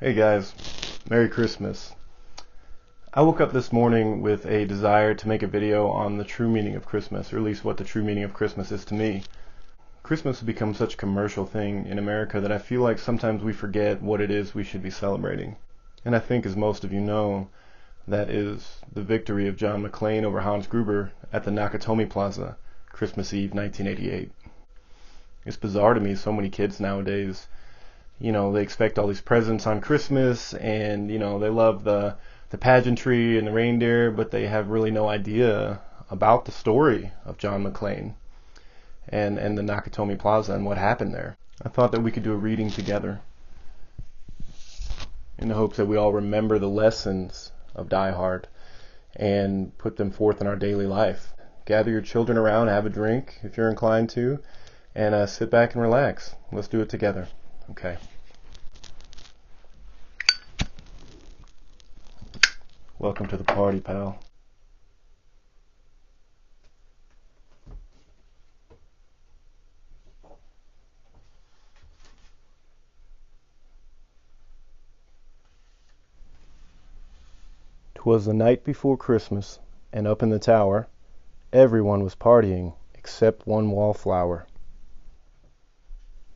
Hey guys, Merry Christmas. I woke up this morning with a desire to make a video on the true meaning of Christmas, or at least what the true meaning of Christmas is to me. Christmas has become such a commercial thing in America that I feel like sometimes we forget what it is we should be celebrating. And I think, as most of you know, that is the victory of John McClane over Hans Gruber at the Nakatomi Plaza, Christmas Eve 1988. It's bizarre to me, so many kids nowadays, they expect all these presents on Christmas, and they love the pageantry and the reindeer, but they have really no idea about the story of John McClane and the Nakatomi Plaza and what happened there. I thought that we could do a reading together in the hopes that we all remember the lessons of Die Hard and put them forth in our daily life. Gather your children around, have a drink if you're inclined to, and sit back and relax. Let's do it together. Okay. Welcome to the party, pal. "'Twas the night before Christmas, and up in the tower everyone was partying except one wallflower.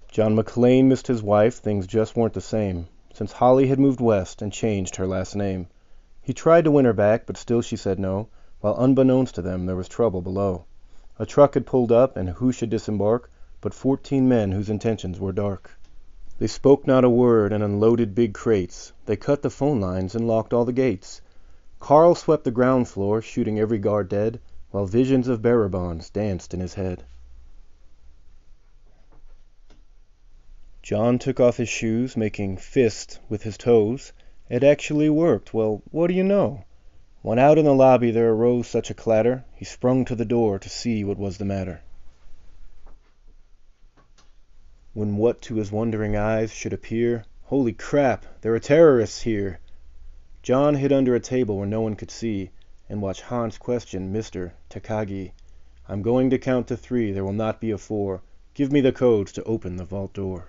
John McClane missed his wife, things just weren't the same, since Holly had moved west and changed her last name. He tried to win her back, but still she said no, while unbeknownst to them there was trouble below. A truck had pulled up, and who should disembark but 14 men whose intentions were dark. They spoke not a word and unloaded big crates. They cut the phone lines and locked all the gates. Carl swept the ground floor, shooting every guard dead, while visions of bearer bonds danced in his head. John took off his shoes, making fists with his toes. It actually worked. Well, what do you know? When out in the lobby there arose such a clatter, he sprung to the door to see what was the matter. When what to his wondering eyes should appear, holy crap, there are terrorists here! John hid under a table where no one could see, and watched Hans question Mr. Takagi. "I'm going to count to 3, there will not be a 4. Give me the codes to open the vault door."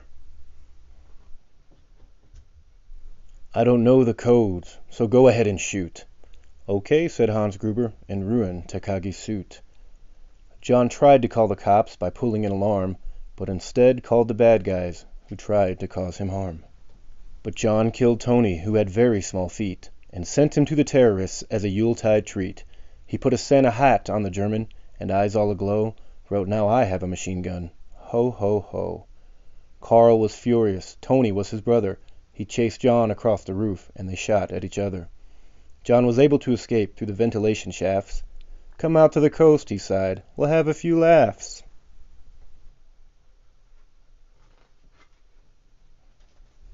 "I don't know the codes, so go ahead and shoot." "Okay," said Hans Gruber, and ruined Takagi's suit. John tried to call the cops by pulling an alarm, but instead called the bad guys who tried to cause him harm. But John killed Tony, who had very small feet, and sent him to the terrorists as a Yuletide treat. He put a Santa hat on the German, and eyes all aglow, wrote, "Now I have a machine gun. Ho, ho, ho." Carl was furious. Tony was his brother. He chased John across the roof, and they shot at each other. John was able to escape through the ventilation shafts. "Come out to the coast," he sighed. "We'll have a few laughs."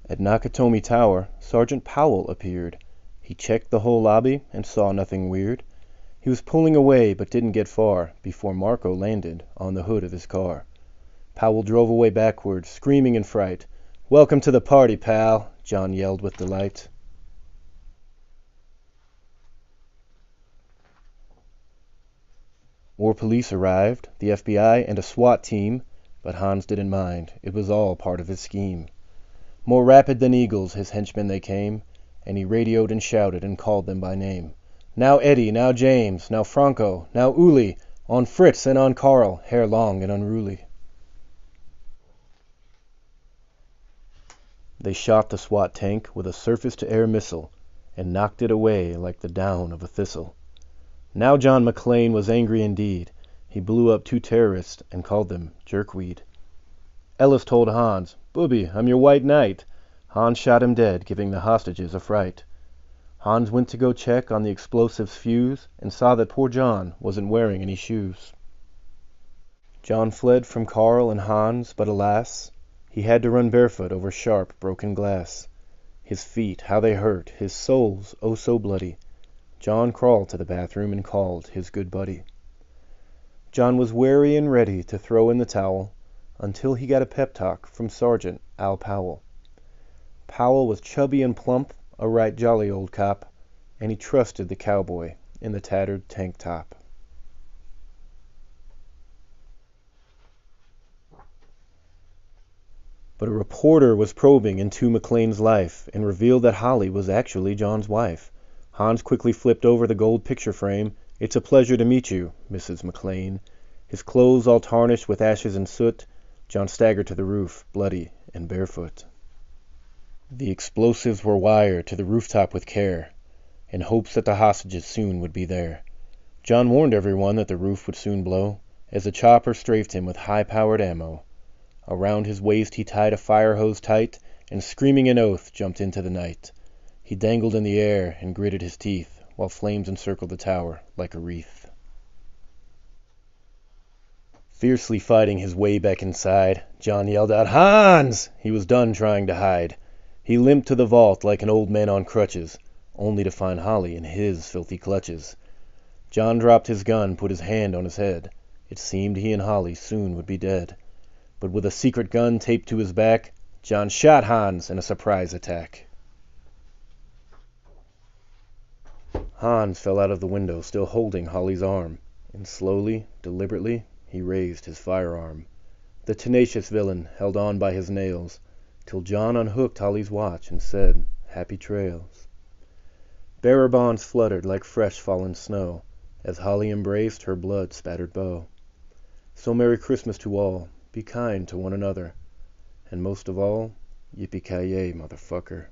At Nakatomi Tower, Sergeant Powell appeared. He checked the whole lobby and saw nothing weird. He was pulling away but didn't get far before Marco landed on the hood of his car. Powell drove away backwards, screaming in fright. "Welcome to the party, pal," John yelled with delight. More police arrived, the FBI and a SWAT team, but Hans didn't mind. It was all part of his scheme. More rapid than eagles, his henchmen they came, and he radioed and shouted and called them by name. "Now Eddie, now James, now Franco, now Uli, on Fritz and on Carl, hair long and unruly." They shot the SWAT tank with a surface-to-air missile and knocked it away like the down of a thistle. Now John McClane was angry indeed. He blew up 2 terrorists and called them jerkweed. Ellis told Hans, "Booby, I'm your white knight." Hans shot him dead, giving the hostages a fright. Hans went to go check on the explosives fuse and saw that poor John wasn't wearing any shoes. John fled from Carl and Hans, but alas, he had to run barefoot over sharp, broken glass. His feet, how they hurt, his soles, oh so bloody. John crawled to the bathroom and called his good buddy. John was wary and ready to throw in the towel until he got a pep talk from Sergeant Al Powell. Powell was chubby and plump, a right jolly old cop, and he trusted the cowboy in the tattered tank top. But a reporter was probing into McClane's life and revealed that Holly was actually John's wife. Hans quickly flipped over the gold picture frame. "It's a pleasure to meet you, Mrs. McClane." His clothes all tarnished with ashes and soot, John staggered to the roof, bloody and barefoot. The explosives were wired to the rooftop with care, in hopes that the hostages soon would be there. John warned everyone that the roof would soon blow, as the chopper strafed him with high-powered ammo. Around his waist he tied a fire hose tight, and screaming an oath, jumped into the night. He dangled in the air and gritted his teeth, while flames encircled the tower like a wreath. Fiercely fighting his way back inside, John yelled out, "Hans!" He was done trying to hide. He limped to the vault like an old man on crutches, only to find Holly in his filthy clutches. John dropped his gun, put his hand on his head. It seemed he and Holly soon would be dead. But with a secret gun taped to his back, John shot Hans in a surprise attack. Hans fell out of the window, still holding Holly's arm, and slowly, deliberately, he raised his firearm. The tenacious villain held on by his nails, till John unhooked Holly's watch and said, "Happy trails." Bearer bonds fluttered like fresh fallen snow, as Holly embraced her blood-spattered bow. So Merry Christmas to all, be kind to one another, and most of all, yippee-ki-yay, motherfucker.